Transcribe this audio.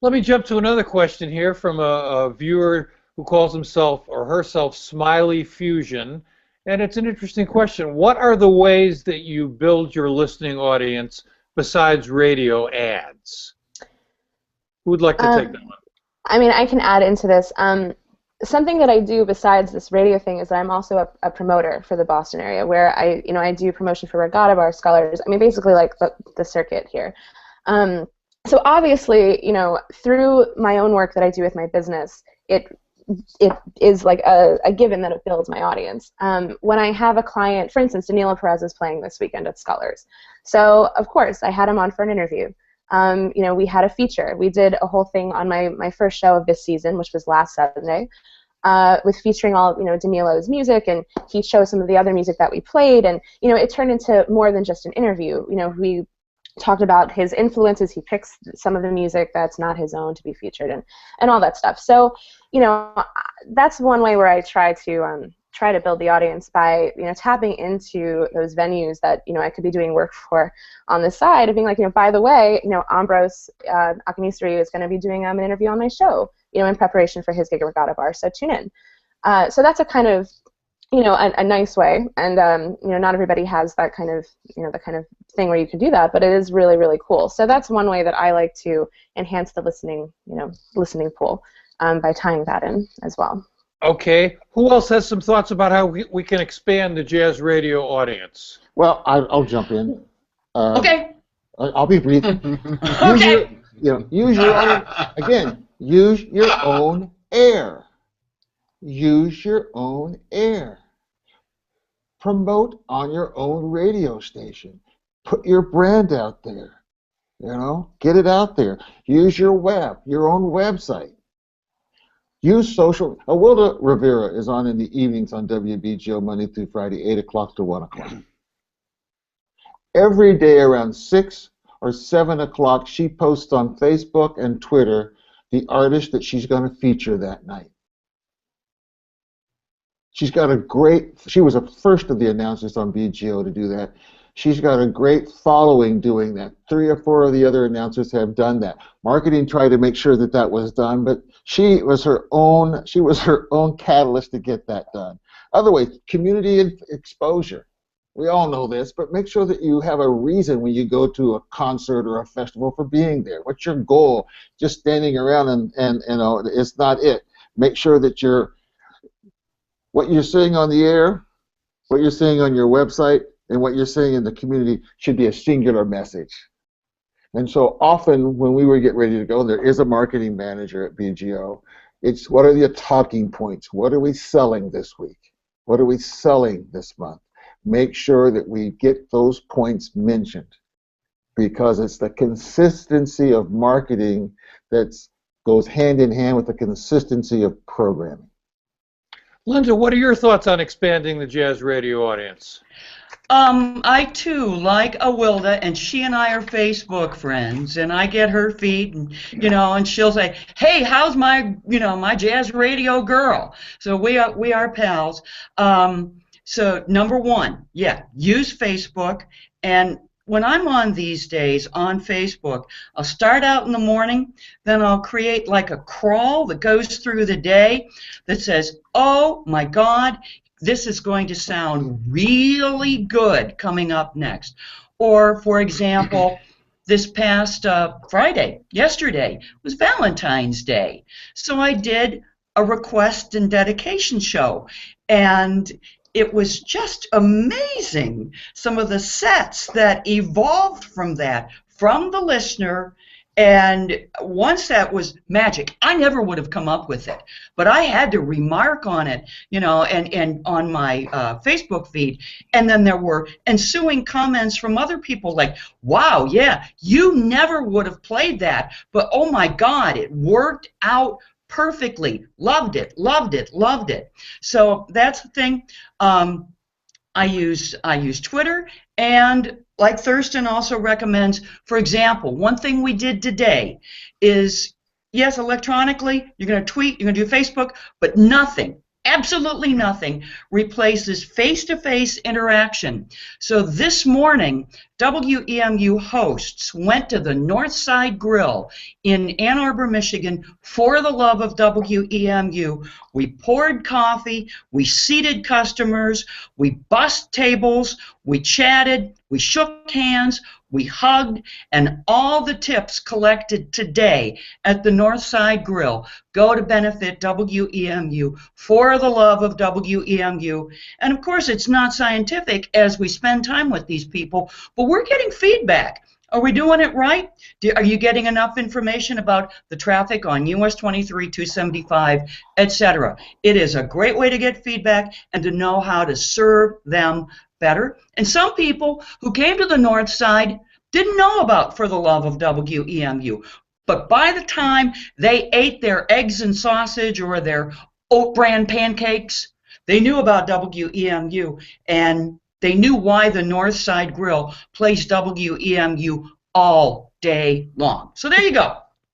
Let me jump to another question here from a viewer who calls himself or herself Smiley Fusion. And it's an interesting question. What are the ways that you build your listening audience besides radio ads? Who would like to take that one? I mean, I can add into this. Something that I do besides this radio thing is that I'm also a promoter for the Boston area, where I do promotion for regatta bar, scholars. I mean, basically like the circuit here. So obviously, through my own work that I do with my business, it is like a given that it builds my audience. When I have a client, for instance, Danilo Perez is playing this weekend at Scholars. So, of course, I had him on for an interview. We had a feature. We did a whole thing on my first show of this season, which was last Saturday, with featuring all, Danilo's music, and he showed some of the other music that we played, and, it turned into more than just an interview. We talked about his influences. He picks some of the music that's not his own to be featured, and all that stuff. So, that's one way where I try to build the audience by, tapping into those venues that, I could be doing work for on the side, of being like, by the way, Ambros Akanisri is going to be doing an interview on my show, in preparation for his gig at Regatta Bar, so tune in. So that's a kind of, a nice way, and, not everybody has that kind of, the kind of thing where you can do that, but it is really, really cool. So that's one way that I like to enhance the listening pool, by tying that in as well. Okay. Who else has some thoughts about how we can expand the jazz radio audience? Well, I'll jump in. Okay. I'll be brief. Okay. Use your own, again, use your own air. Use your own air. Promote on your own radio station. Put your brand out there. Get it out there. Use your own website. Use social. Wilda Rivera is on in the evenings on WBGO Monday through Friday, 8 o'clock to 1 o'clock. Every day around 6 or 7 o'clock, she posts on Facebook and Twitter the artist that she's going to feature that night. She was the first of the announcers on BGO to do that. She's got a great following doing that. 3 or 4 of the other announcers have done that. Marketing tried to make sure that was done, but she was her own catalyst to get that done. Otherwise, community exposure. We all know this, but make sure that you have a reason when you go to a concert or a festival for being there. What's your goal? Just standing around and it's not it. Make sure that what you're saying on the air, what you're saying on your website, and what you're saying in the community should be a singular message. And so often when we would get ready to go, there is a marketing manager at BGO. It's what are the talking points? What are we selling this week? What are we selling this month? Make sure that we get those points mentioned, because it's the consistency of marketing that goes hand in hand with the consistency of programming. Linda, what are your thoughts on expanding the jazz radio audience? I too like Awilda, and she and I are Facebook friends, and I get her feed, and and she'll say, "Hey, how's my my jazz radio girl?" So we are pals. So number one, use Facebook. And when I'm on these days on Facebook, I'll start out in the morning, then I'll create like a crawl that goes through the day that says, "Oh my God, this is going to sound really good coming up next." Or, for example, this past yesterday, was Valentine's Day. So I did a request and dedication show, and it was just amazing, some of the sets that evolved from that, from the listener. And one set was magic. I never would have come up with it, but I had to remark on it, and on my Facebook feed. And then there were ensuing comments from other people like, "Wow, yeah, you never would have played that, but oh my God, it worked out perfectly. Loved it, loved it, loved it." So that's the thing. I use Twitter, and like Thurston also recommends, for example, one thing we did today is, yes, electronically, you're going to tweet, you're going to do Facebook, but nothing, absolutely nothing, replaces face-to-face interaction. So this morning, WEMU hosts went to the Northside Grill in Ann Arbor, Michigan for the love of WEMU. We poured coffee, we seated customers, we bussed tables, we chatted, we shook hands, we hugged, and all the tips collected today at the Northside Grill go to benefit WEMU for the love of WEMU. And of course, it's not scientific as we spend time with these people, but we're getting feedback. Are we doing it right? Are you getting enough information about the traffic on US 23, 275, etc.? It is a great way to get feedback and to know how to serve them better. And some people who came to the North Side didn't know about For the Love of WEMU. But by the time they ate their eggs and sausage or their oat bran pancakes, they knew about WEMU, and they knew why the Northside Grill plays WEMU all day long. So there you go.